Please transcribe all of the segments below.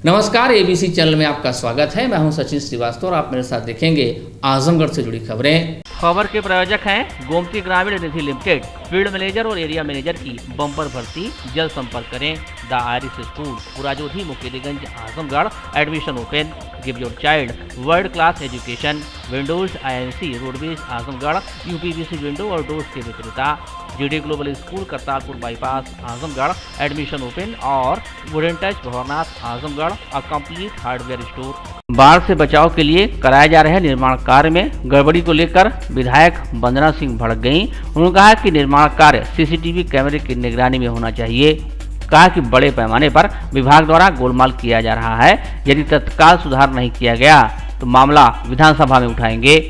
नमस्कार, ABC channel में आपका स्वागत है। मैं हूं सचिन श्रीवास्तव और आप मेरे साथ देखेंगे आजमगढ़ से जुड़ी खबरें। खबर के प्रायोजक हैं Gomti Gramin Nidhi limited. Field manager और एरिया मैनेजर की बम्पर भर्ती, जल्द संपर्क करें। The Irish school, Purajodhi, Mukeliganj, Azamgarh. Admission open. Give your child world class education. Windows INC roadways Azamgarh, UPVC window और डोर्स के विक्रेता। GD global school, Kartarpur bypass, Azamgarh. Admission open. और wooden touch, Bhawarnath, Azamgarh. A complete hardware store. बाढ़ से बचाव के लिए कराए जा रहे निर्माण कार्य में गड़बड़ी को लेकर विधायक वंदना सिंह भड़क गईं। उन्होंने कहा कि निर्माण कार्य CCTV कैमरे की निगरानी में होना चाहिए। कहा कि बड़े पैमाने पर विभाग द्वारा गोलमाल किया जा रहा है। यदि तत्काल सुधार नहीं किया गया तो मामला विधानसभा में उठाएंगे।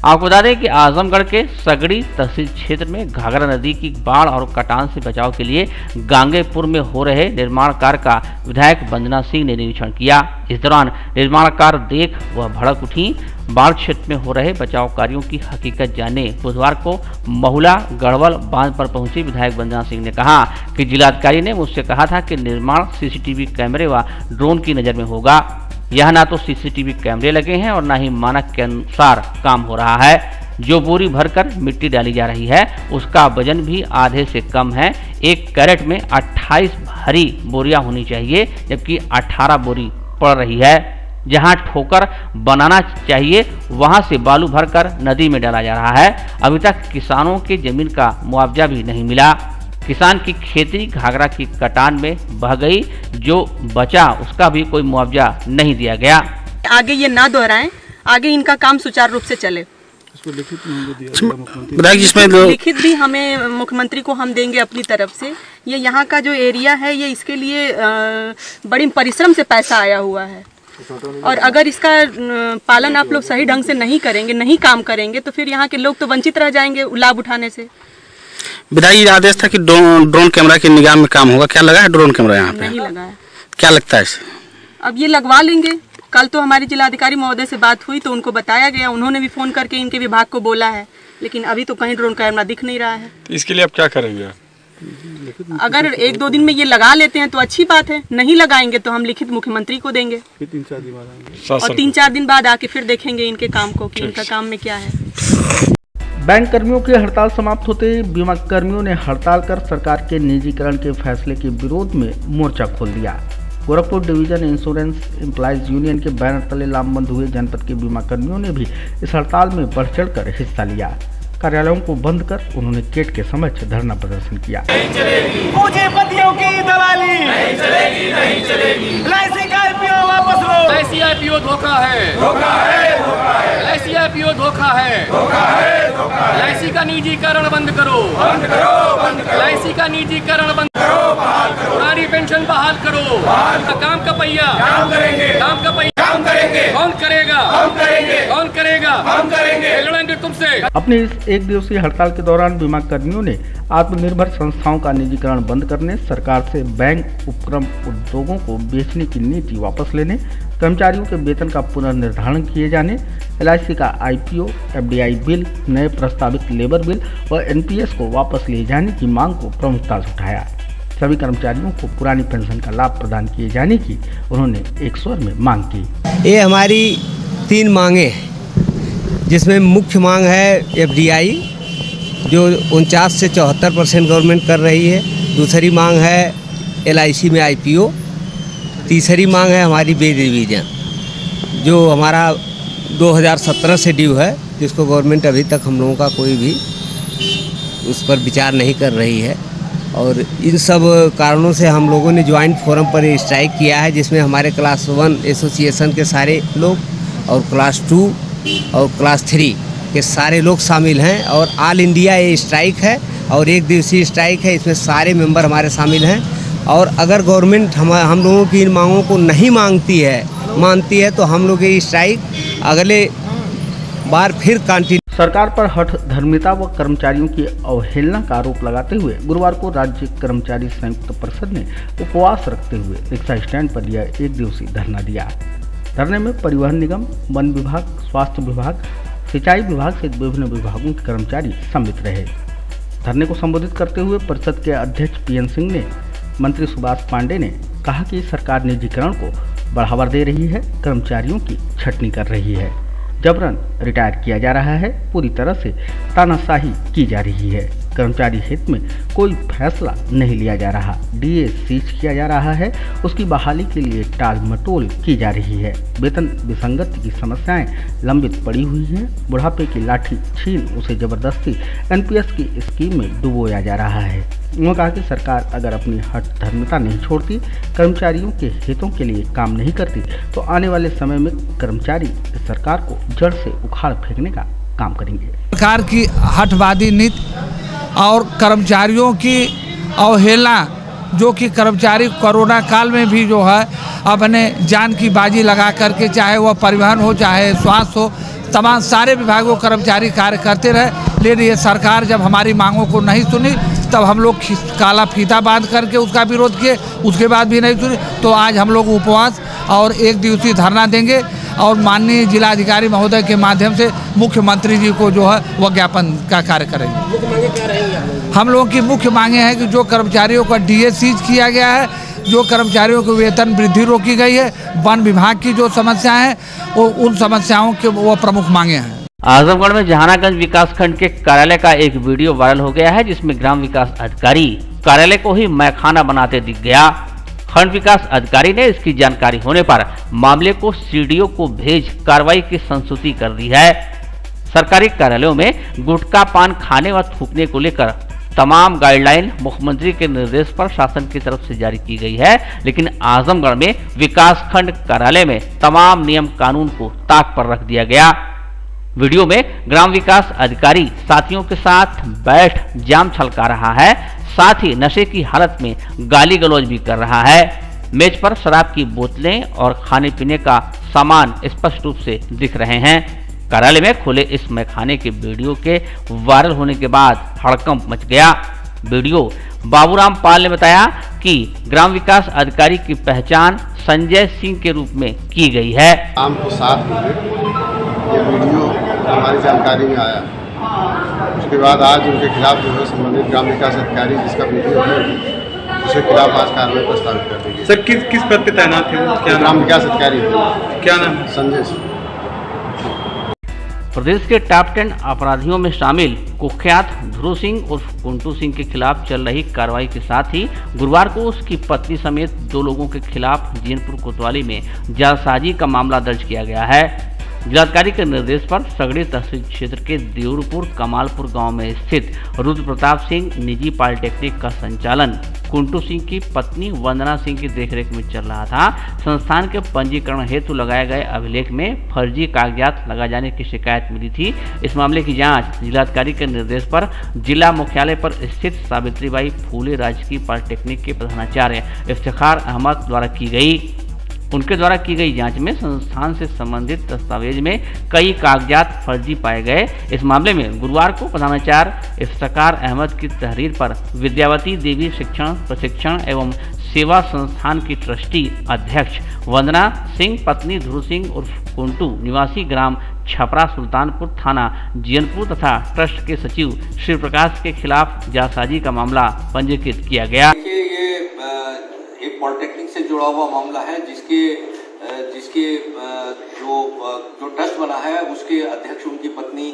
आपको बता दें कि आजमगढ़ के सगड़ी तहसील क्षेत्र में घाघरा नदी की बाढ़ और कटान से बचाव के लिए गांगेपुर में हो रहे निर्माण कार्य का विधायक वंदना सिंह ने निरीक्षण किया। इस दौरान निर्माण कार्य देख वह भड़क उठी। बाढ़ क्षेत्र में हो रहे बचाव कार्यों की हकीकत जानने बुधवार को महुला गढ़वल बांध पर पहुंचे विधायक वंदना सिंह ने कहा कि जिलाधिकारी ने मुझसे कहा था कि निर्माण CCTV कैमरे व ड्रोन की नज़र में होगा। यहाँ ना तो CCTV कैमरे लगे हैं और ना ही मानक के अनुसार काम हो रहा है। जो बोरी भरकर मिट्टी डाली जा रही है उसका वजन भी आधे से कम है। एक कैरेट में 28 भारी बोरियां होनी चाहिए, जबकि 18 बोरी पड़ रही है। जहां ठोकर बनाना चाहिए वहां से बालू भरकर नदी में डाला जा रहा है। अभी तक किसानों के जमीन का मुआवजा भी नहीं मिला। किसान की खेती घाघरा की कटान में बह गई, जो बचा उसका भी कोई मुआवजा नहीं दिया गया। आगे ये ना दोहराएं, आगे इनका काम सुचारू रूप से चले। इसको लिखित भी हमें मुख्यमंत्री को हम देंगे अपनी तरफ से। ये यहाँ का जो एरिया है ये इसके लिए बड़ी परिश्रम से पैसा आया हुआ है, और अगर इसका पालन आप लोग सही ढंग से नहीं करेंगे, नहीं काम करेंगे, तो फिर यहाँ के लोग तो वंचित रह जाएंगे लाभ उठाने से। विधायक आदेश था कि ड्रोन कैमरा की निगाह में काम होगा। क्या लगा है ड्रोन कैमरा यहाँ पे? नहीं लगा है। क्या लगता है इसे? अब ये लगवा लेंगे। कल तो हमारी जिलाधिकारी महोदय से बात हुई तो उनको बताया गया, उन्होंने भी फोन करके इनके विभाग को बोला है, लेकिन अभी तो कहीं ड्रोन कैमरा दिख नहीं रहा है। इसके लिए आप क्या करेंगे? अगर 1-2 दिन में ये लगा लेते हैं तो अच्छी बात है, नहीं लगाएंगे तो हम लिखित मुख्यमंत्री को देंगे। फिर 3-4 दिन बाद आएंगे और 3-4 दिन बाद आके फिर देखेंगे इनके काम को कि इनका काम में क्या है। बैंक कर्मियों की हड़ताल समाप्त होते ही बीमा कर्मियों ने हड़ताल कर सरकार के निजीकरण के फैसले के विरोध में मोर्चा खोल दिया। Gorakhpur division insurance employees union के बैनर तले लामबंद हुए जनपद के बीमा कर्मियों ने भी इस हड़ताल में बढ़ चढ़कर हिस्सा लिया। कार्यालयों को बंद कर उन्होंने गेट के समक्ष धरना प्रदर्शन किया। पूंजीपतियों की दलाली नहीं चलेगी, नहीं चलेगी। LIC का IPO वापस लो। LIC IPO धोखा है, धोखा है, धोखा है। LIC IPO धोखा है, धोखा है, धोखा है। LIC का निजीकरण बंद करो, बंद करो, बंद करो। LIC का निजीकरण बंद करो, बहाल करो। पुरानी पेंशन बहाल करो, बहाल करो। काम का पहिया काम करेंगे, काम का पहिया काम करेंगे। कौन करेगा? हम करेंगे। कौन करेगा? हम करेंगे। लड़ेंगे तुमसे। अपनी इस 1 दिवसीय हड़ताल के दौरान बीमा कर्मियों ने आत्मनिर्भर संस्थाओं का निजीकरण बंद करने, सरकार से बैंक उपक्रम उद्योगों को बेचने की नीति वापस लेने, कर्मचारियों के वेतन का पुनर्निर्धारण किए जाने, LIC का IPO, FDI बिल, नए प्रस्तावित लेबर बिल व NPS को वापस लिए जाने की मांग को प्रमुखता से उठाया। सभी कर्मचारियों को पुरानी पेंशन का लाभ प्रदान किए जाने की उन्होंने एक स्वर में मांग की। ये हमारी 3 मांगे हैं, जिसमें मुख्य मांग है FDI जो 49 से 74% गवर्नमेंट कर रही है। दूसरी मांग है LIC में IPO। तीसरी मांग है हमारी पे रिवीजन जो हमारा 2017 से ड्यू है, जिसको गवर्नमेंट अभी तक हम लोगों का कोई भी उस पर विचार नहीं कर रही है। और इन सब कारणों से हम लोगों ने ज्वाइंट फोरम पर स्ट्राइक किया है, जिसमें हमारे क्लास 1 एसोसिएशन के सारे लोग और क्लास 2 और क्लास 3 के सारे लोग शामिल हैं। और ऑल इंडिया ये स्ट्राइक है और 1 दिवसीय स्ट्राइक है। इसमें सारे मेंबर हमारे शामिल हैं। और अगर गवर्नमेंट हम लोगों की इन मांगों को नहीं मानती है तो हम लोग ये स्ट्राइक अगले बार फिर कंटिन्यू। सरकार पर हठ धर्मिता व कर्मचारियों की अवहेलना का आरोप लगाते हुए गुरुवार को राज्य कर्मचारी संयुक्त परिषद ने उपवास रखते हुए रिक्शा स्टैंड पर यह 1 दिवसीय धरना दिया। धरने में परिवहन निगम, वन विभाग, स्वास्थ्य विभाग, सिंचाई विभाग सहित विभिन्न विभागों के कर्मचारी सम्मिलित रहे। धरने को संबोधित करते हुए परिषद के अध्यक्ष PN सिंह ने, मंत्री सुभाष पांडे ने कहा कि सरकार निजीकरण को बढ़ावा दे रही है, कर्मचारियों की छटनी कर रही है, जबरन रिटायर किया जा रहा है, पूरी तरह से तानाशाही की जा रही है, कर्मचारी हित में कोई फैसला नहीं लिया जा रहा, डीए सीज किया जा रहा है, उसकी बहाली के लिए टाल मटोल की जा रही है, वेतन विसंगति की समस्याएं लंबित पड़ी हुई हैं, बुढ़ापे की लाठी छीन उसे जबरदस्ती एनपीएस की स्कीम में डुबोया जा रहा है। उन्होंने कहा कि सरकार अगर अपनी हठ धर्मिता नहीं छोड़ती, कर्मचारियों के हितों के लिए काम नहीं करती, तो आने वाले समय में कर्मचारी सरकार को जड़ से उखाड़ फेंकने का काम करेंगे। सरकार की हठवादी नीति और कर्मचारियों की अवहेलना, जो कि कर्मचारी कोरोना काल में भी जो है अपने जान की बाजी लगा करके, चाहे वह परिवहन हो चाहे स्वास्थ्य हो, तमाम सारे विभागों कर्मचारी कार्य करते रहे, लेकिन ये सरकार जब हमारी मांगों को नहीं सुनी तब हम लोग काला फीता बांध करके उसका विरोध किए, उसके बाद भी नहीं सुनी तो आज हम लोग उपवास और 1 दिवसीय धरना देंगे और माननीय जिलाधिकारी महोदय के माध्यम से मुख्यमंत्री जी को जो है वह ज्ञापन का कार्य करेंगे। हम लोगों की मुख्य मांगे हैं कि जो कर्मचारियों का डीए सीज किया गया है, जो कर्मचारियों की वेतन वृद्धि रोकी गई है, वन विभाग की जो समस्याएं हैं वो उन समस्याओं के वो प्रमुख मांगे हैं। आजमगढ़ में जहानागंज विकासखंड के कार्यालय का एक वीडियो वायरल हो गया है, जिसमें ग्राम विकास अधिकारी कार्यालय को ही मैखाना बनाते दिख गया। खंड विकास अधिकारी ने इसकी जानकारी होने पर मामले को सीडीओ को भेज कार्रवाई की संस्तुति कर दी है। सरकारी कार्यालयों में गुटखा पान खाने व थूकने को लेकर तमाम गाइडलाइन मुख्यमंत्री के निर्देश पर शासन की तरफ से जारी की गई है, लेकिन आजमगढ़ में विकासखंड कार्यालय में तमाम नियम कानून को ताक पर रख दिया गया। वीडियो में ग्राम विकास अधिकारी साथियों के साथ बैठ जाम छलका रहा है, साथ ही नशे की हालत में गाली गलौज भी कर रहा है। मेज पर शराब की बोतलें और खाने पीने का सामान स्पष्ट रूप से दिख रहे हैं। कार्यालय में खुले इस मैखाने के वीडियो के वायरल होने के बाद हड़कंप मच गया। वीडियो बाबूराम पाल ने बताया कि ग्राम विकास अधिकारी की पहचान संजय सिंह के रूप में की गई है। शाम को 7 बजे ये वीडियो हमारी जानकारी में आया, उसके बाद आज उनके खिलाफ जो है संबंधित ग्राम विकास अधिकारी जिसका वीडियो है उसके खिलाफ आज कार्रवाई प्रस्तावित कर दी गई। सर किस पद पे तैनात थे? क्या ग्राम विकास अधिकारी क्या नाम है? संजय सिंह। प्रदेश के टॉप 10 अपराधियों में शामिल कुख्यात ध्रुव सिंह उर्फ कुंटू सिंह के खिलाफ चल रही कार्रवाई के साथ ही गुरुवार को उसकी पत्नी समेत 2 लोगों के खिलाफ जीनपुर कोतवाली में जालसाजी का मामला दर्ज किया गया है। जिलाधिकारी के निर्देश पर सगड़ी तहसील क्षेत्र के देउरपुर कमालपुर गांव में स्थित रुद्र प्रताप सिंह निजी पॉलिटेक्निक का संचालन कुंटू सिंह की पत्नी वंदना सिंह की देखरेख में चल रहा था। संस्थान के पंजीकरण हेतु लगाए गए अभिलेख में फर्जी कागजात लगा जाने की शिकायत मिली थी। इस मामले की जांच जिलाधिकारी के निर्देश पर जिला मुख्यालय पर स्थित सावित्रीबाई फूले राजकीय पॉलिटेक्निक के प्रधानाचार्य इफ्तिखार अहमद द्वारा की गई। उनके द्वारा की गई जांच में संस्थान से संबंधित दस्तावेज में कई कागजात फर्जी पाए गए। इस मामले में गुरुवार को प्रधानाचार्य इफ्तिखार अहमद की तहरीर पर विद्यावती देवी शिक्षण प्रशिक्षण एवं सेवा संस्थान की ट्रस्टी अध्यक्ष वंदना सिंह पत्नी ध्रुव सिंह उर्फ कुंटू निवासी ग्राम छपरा सुल्तानपुर थाना जीनपुर तथा ट्रस्ट के सचिव श्री प्रकाश के खिलाफ जालसाजी का मामला पंजीकृत किया गया। एक पॉलिटेक्निक से जुड़ा हुआ मामला है जिसके जो ट्रस्ट बना है उसके अध्यक्ष उनकी पत्नी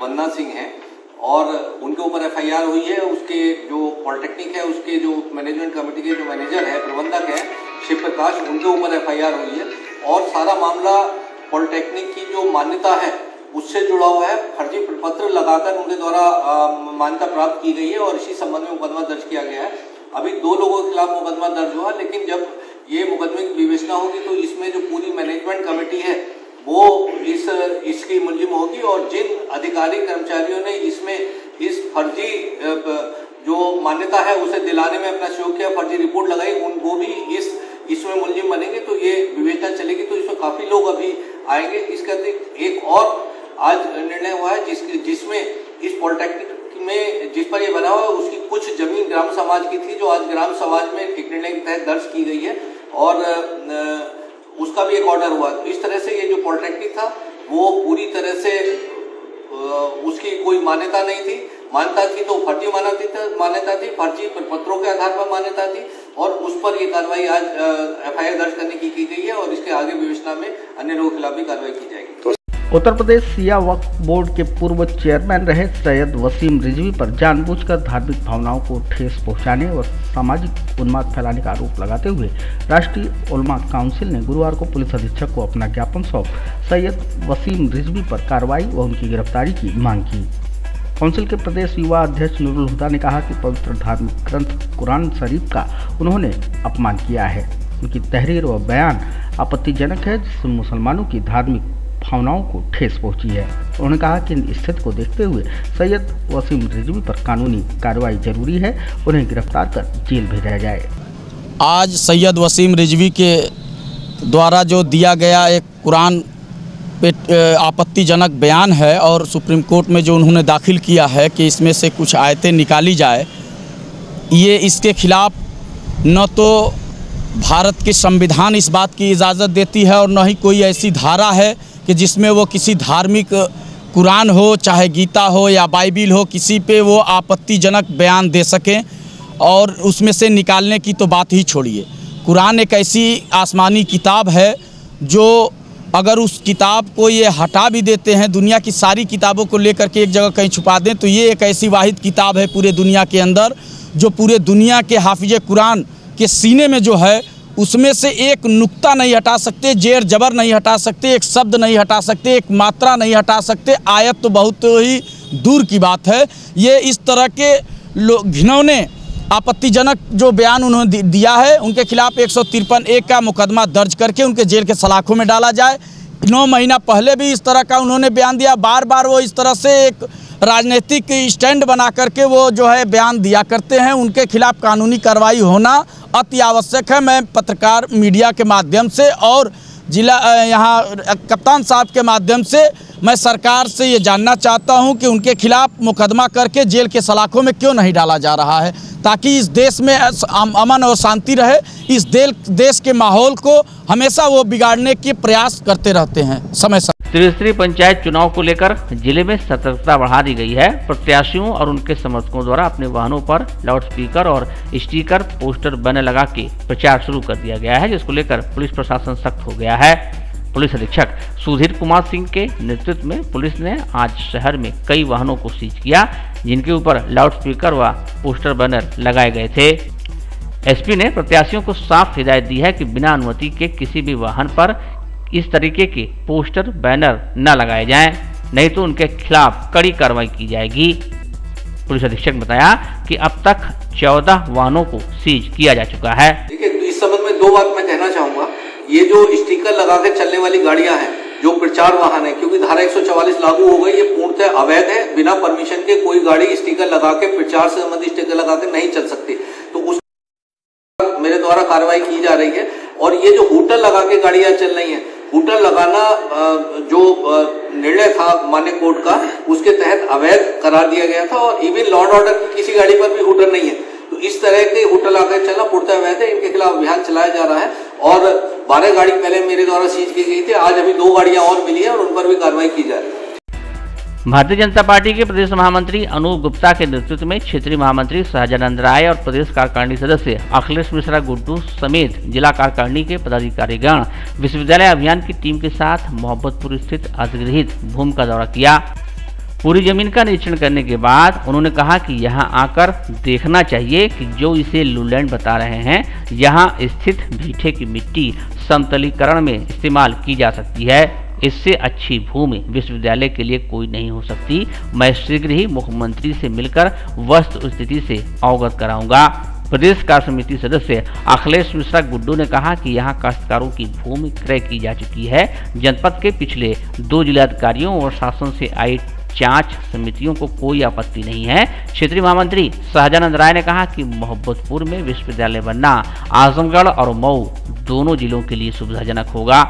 वंदना सिंह है और उनके ऊपर एफआईआर हुई है। उसके जो पॉलिटेक्निक है उसके जो मैनेजमेंट कमेटी के जो मैनेजर है प्रबंधक है शिव प्रकाश उनके ऊपर एफआईआर हुई है और सारा मामला पॉलिटेक्निक की जो मान्यता है उससे जुड़ा हुआ है। फर्जी प्रपत्र लगाकर उनके द्वारा मान्यता प्राप्त की गई है और इसी संबंध में मुकदमा दर्ज किया गया है। अभी 2 लोगों के खिलाफ मुकदमा दर्ज हुआ, लेकिन जब ये मुकदमे की विवेचना होगी तो इसमें जो पूरी मैनेजमेंट कमेटी है वो इसकी मुलजिम होगी और जिन अधिकारी कर्मचारियों ने इसमें इस फर्जी जो मान्यता है उसे दिलाने में अपना सहयोग किया, फर्जी रिपोर्ट लगाई, वो भी इसमें मुलजिम बनेंगे। तो ये विवेचना चलेगी तो इसमें काफी लोग अभी आएंगे। इसके अतिरिक्त एक और आज निर्णय हुआ है जिसमें इस पॉलिटेक्निक में जिस पर ये बना हुआ है उसकी कुछ जमीन ग्राम समाज की थी जो आज ग्राम समाज में एक निर्णय के तहत दर्ज की गई है और उसका भी एक ऑर्डर हुआ। तो इस तरह से ये जो पॉलिटेक्निक था वो पूरी तरह से उसकी कोई मान्यता नहीं थी। मान्यता थी तो फर्जी मान्यता थी, फर्जी प्रपत्रों के आधार पर मान्यता थी और उस पर ये कार्रवाई आज FIR दर्ज करने की गई है और इसके आगे विवेचना में अन्य लोगों के खिलाफ भी कार्रवाई की जाएगी। उत्तर प्रदेश शिया वक्फ बोर्ड के पूर्व चेयरमैन रहे सैयद वसीम रिजवी पर जानबूझकर धार्मिक भावनाओं को ठेस पहुंचाने और सामाजिक उन्माद फैलाने का आरोप लगाते हुए राष्ट्रीय उलमा काउंसिल ने गुरुवार को पुलिस अधीक्षक को अपना ज्ञापन सौंप सैयद वसीम रिजवी पर कार्रवाई व उनकी गिरफ्तारी की मांग की। काउंसिल के प्रदेश युवा अध्यक्ष नूरुल हुदा ने कहा कि पवित्र धार्मिक ग्रंथ कुरान शरीफ का उन्होंने अपमान किया है। उनकी तहरीर व बयान आपत्तिजनक है, जिससे मुसलमानों की धार्मिक भावनाओं को ठेस पहुंची है। उन्होंने कहा कि इन स्थिति को देखते हुए सैयद वसीम रिजवी पर कानूनी कार्रवाई जरूरी है, उन्हें गिरफ्तार कर जेल भेजा जाए। आज सैयद वसीम रिजवी के द्वारा जो दिया गया एक कुरान पे आपत्तिजनक बयान है और सुप्रीम कोर्ट में जो उन्होंने दाखिल किया है कि इसमें से कुछ आयतें निकाली जाए, ये इसके खिलाफ न तो भारत के संविधान इस बात की इजाज़त देती है और न ही कोई ऐसी धारा है कि जिसमें वो किसी धार्मिक कुरान हो, चाहे गीता हो या बाइबिल हो, किसी पे वो आपत्तिजनक बयान दे सकें। और उसमें से निकालने की तो बात ही छोड़िए। कुरान एक ऐसी आसमानी किताब है जो अगर उस किताब को ये हटा भी देते हैं, दुनिया की सारी किताबों को लेकर के एक जगह कहीं छुपा दें, तो ये एक ऐसी वाहिद किताब है पूरे दुनिया के अंदर जो पूरे दुनिया के हाफिज कुरान के सीने में जो है उसमें से एक नुक्ता नहीं हटा सकते, जेर जबर नहीं हटा सकते, एक शब्द नहीं हटा सकते, एक मात्रा नहीं हटा सकते, आयत तो बहुत ही दूर की बात है। ये इस तरह के घिनौने आपत्तिजनक जो बयान उन्होंने दिया है, उनके खिलाफ 153(1) का मुकदमा दर्ज करके उनके जेल के सलाखों में डाला जाए। 9 महीना पहले भी इस तरह का उन्होंने बयान दिया। बार बार वो इस तरह से एक राजनीतिक स्टैंड बना करके वो जो है बयान दिया करते हैं। उनके खिलाफ कानूनी कार्रवाई होना अति आवश्यक है। मैं पत्रकार मीडिया के माध्यम से और जिला यहाँ कप्तान साहब के माध्यम से मैं सरकार से ये जानना चाहता हूँ कि उनके खिलाफ मुकदमा करके जेल के सलाखों में क्यों नहीं डाला जा रहा है, ताकि इस देश में अमन और शांति रहे। इस देश के माहौल को हमेशा वो बिगाड़ने के प्रयास करते रहते हैं समय समय। त्रिस्तरीय पंचायत चुनाव को लेकर जिले में सतर्कता बढ़ा दी गई है। प्रत्याशियों और उनके समर्थकों द्वारा अपने वाहनों पर लाउडस्पीकर और स्टिकर, पोस्टर, बैनर लगा के प्रचार शुरू कर दिया गया है, जिसको लेकर पुलिस प्रशासन सख्त हो गया है। पुलिस अधीक्षक सुधीर कुमार सिंह के नेतृत्व में पुलिस ने आज शहर में कई वाहनों को सीज किया, जिनके ऊपर लाउडस्पीकर व पोस्टर, बैनर लगाए गए थे। एसपी ने प्रत्याशियों को साफ हिदायत दी है कि बिना अनुमति के किसी भी वाहन पर इस तरीके के पोस्टर, बैनर न लगाए जाएं, नहीं तो उनके खिलाफ कड़ी कार्रवाई की जाएगी। पुलिस अधीक्षक ने बताया कि अब तक 14 वाहनों को सीज किया जा चुका है। देखिए, इस संबंध में 2 बात मैं कहना चाहूंगा। ये जो स्टिकर लगा के चलने वाली गाड़ियां हैं, जो प्रचार वाहन है, क्योंकि धारा 144 लागू हो गई, ये पूर्णतः अवैध है। बिना परमिशन के कोई गाड़ी स्टिकर लगा के, प्रचार से संबंधित स्टिकर लगा के नहीं चल सकती, तो उस मेरे द्वारा कार्रवाई की जा रही है। और ये जो हूटर लगा के गाड़ियां चल रही हैं, हूटर लगाना जो निर्णय था माननीय कोर्ट का, उसके तहत अवैध करार दिया गया था। और इवन लॉ एंड ऑर्डर की किसी गाड़ी पर भी हूटर नहीं है, तो इस तरह के हूटर लगाकर चलना पूर्णतः अवैध है। इनके खिलाफ अभियान चलाया जा रहा है और 12 गाड़ी पहले मेरे द्वारा सीज की गई थी। आज अभी 2 गाड़ियां और मिली है और उन पर भी कार्रवाई की जा रही है। भारतीय जनता पार्टी के प्रदेश महामंत्री अनूप गुप्ता के नेतृत्व में क्षेत्रीय महामंत्री सहजानंद राय और प्रदेश कार्यकारिणी सदस्य अखिलेश मिश्रा गुड्डू समेत जिला कार्यकारिणी के पदाधिकारीगण विश्वविद्यालय अभियान की टीम के साथ मोहब्बतपुर स्थित अधिग्रहित भूमि का दौरा किया। पूरी जमीन का निरीक्षण करने के बाद उन्होंने कहा कि यहां आकर देखना चाहिए कि जो इसे लूलैंड बता रहे हैं, यहां स्थित भीठे की मिट्टी समतलीकरण में इस्तेमाल की जा सकती है। इससे अच्छी भूमि विश्वविद्यालय के लिए कोई नहीं हो सकती। मैं शीघ्र ही मुख्यमंत्री से मिलकर वस्तु स्थिति से अवगत कराऊंगा। प्रदेश कार्य समिति सदस्य अखिलेश मिश्रा गुड्डू ने कहा कि यहां काश्तकारों की भूमि क्रय की जा चुकी है। जनपद के पिछले 2 जिलाधिकारियों और शासन से आई जांच समितियों को कोई आपत्ति नहीं है। क्षेत्रीय महामंत्री सहजानंद राय ने कहा कि मोहब्बतपुर में विश्वविद्यालय बनना आजमगढ़ और मऊ दोनों जिलों के लिए सुविधाजनक होगा।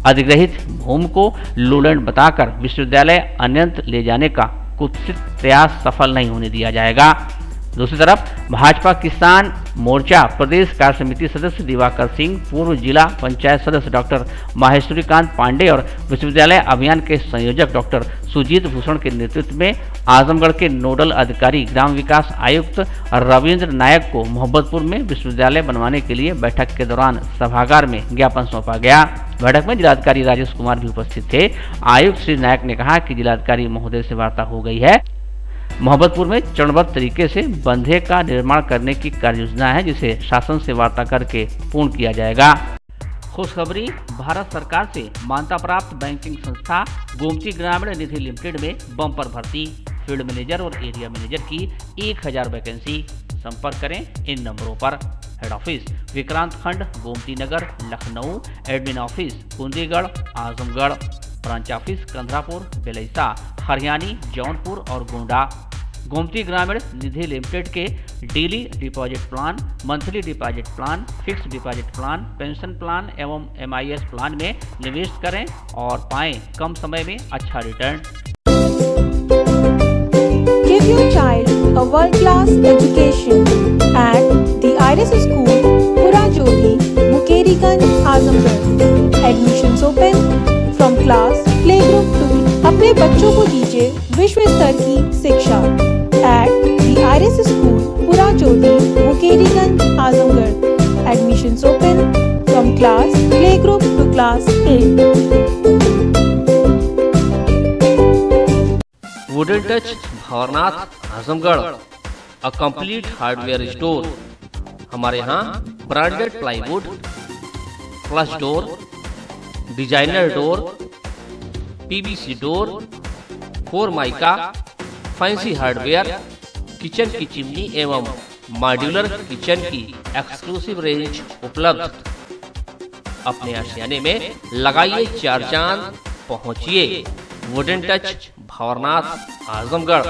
अधिग्रहित भूमि को लूलैंड बताकर विश्वविद्यालय अन्यंत्र ले जाने का कुत्सित प्रयास सफल नहीं होने दिया जाएगा। दूसरी तरफ भाजपा किसान मोर्चा प्रदेश कार्य समिति सदस्य दिवाकर सिंह, पूर्व जिला पंचायत सदस्य डॉक्टर माहेश्वरीकांत पांडे और विश्वविद्यालय अभियान के संयोजक डॉक्टर सुजीत भूषण के नेतृत्व में आजमगढ़ के नोडल अधिकारी ग्राम विकास आयुक्त रविंद्र नायक को मोहब्बतपुर में विश्वविद्यालय बनवाने के लिए बैठक के दौरान सभागार में ज्ञापन सौंपा गया। बैठक में जिलाधिकारी राजेश कुमार भी उपस्थित थे। आयुक्त श्री नायक ने कहा कि जिलाधिकारी महोदय से वार्ता हो गई है। मोहब्बतपुर में चरणबद्ध तरीके से बंधे का निर्माण करने की कार्य योजना है, जिसे शासन से वार्ता करके पूर्ण किया जाएगा। खुशखबरी, भारत सरकार से मान्यता प्राप्त बैंकिंग संस्था गोमती ग्रामीण निधि लिमिटेड में बम्पर भर्ती, फील्ड मैनेजर और एरिया मैनेजर की 1000 वैकेंसी। संपर्क करें इन नंबरों पर। Head office Vikrant Khand, Gomti Nagar, Lucknow. Admin office Kundigarh, Azamgarh. Branch office Kandharapur, Belaisa, Hariyani, Jaunpur और गोंडा। गोमती ग्रामीण निधि लिमिटेड के daily deposit plan, monthly deposit plan, fix deposit plan, pension plan एवं MIS प्लान में निवेश करें और पाएं कम समय में अच्छा return. Give your child a world-class education at the Iris School, Purajodi, Mukeriganj, Azamgarh. Admissions open from class playgroup to अपने बच्चों को दीजिए विश्व स्तर की शिक्षा at the Iris School, Purajodi, Mukeriganj, Azamgarh. Admissions open from class playgroup to class 8. Wooden touch Bhanwarnath Azamgarh, a complete hardware store. हमारे यहाँ branded plywood, flush door, designer door, PVC door, 4 mica, fancy hardware, kitchen की chimney एवं modular kitchen की exclusive range उपलब्ध। अपने आशियाने में लगाइए 4 चांद, पहुंचिए wooden touch Bhanwarnath Azamgarh.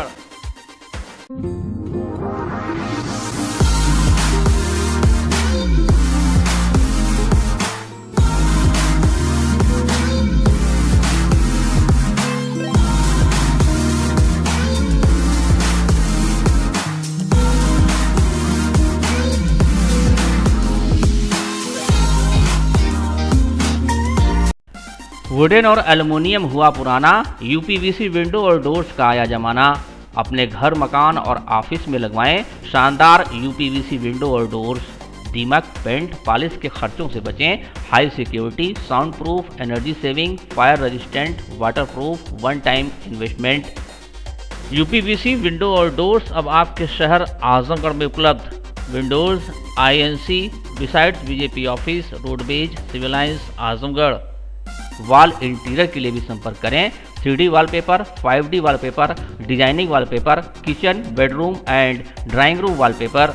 Wooden और एल्युमिनियम हुआ पुराना, UPVC विंडो और डोर्स का आया जमाना। अपने घर, मकान और ऑफिस में लगवाएं शानदार UPVC विंडो और डोर्स। दीमक, पेंट, पॉलिश के खर्चों से बचें। High security, sound proof, energy saving, fire resistant, water proof, one time investment. UPVC window और डोर्स अब आपके शहर आजमगढ़ में उपलब्ध। Windows INC besides BJP office, roadways, civil lines, Azamgarh. Wall interior के लिए भी संपर्क करें। 3D wallpaper, 5D wallpaper, designing wallpaper, kitchen, bedroom and drawing room wallpaper.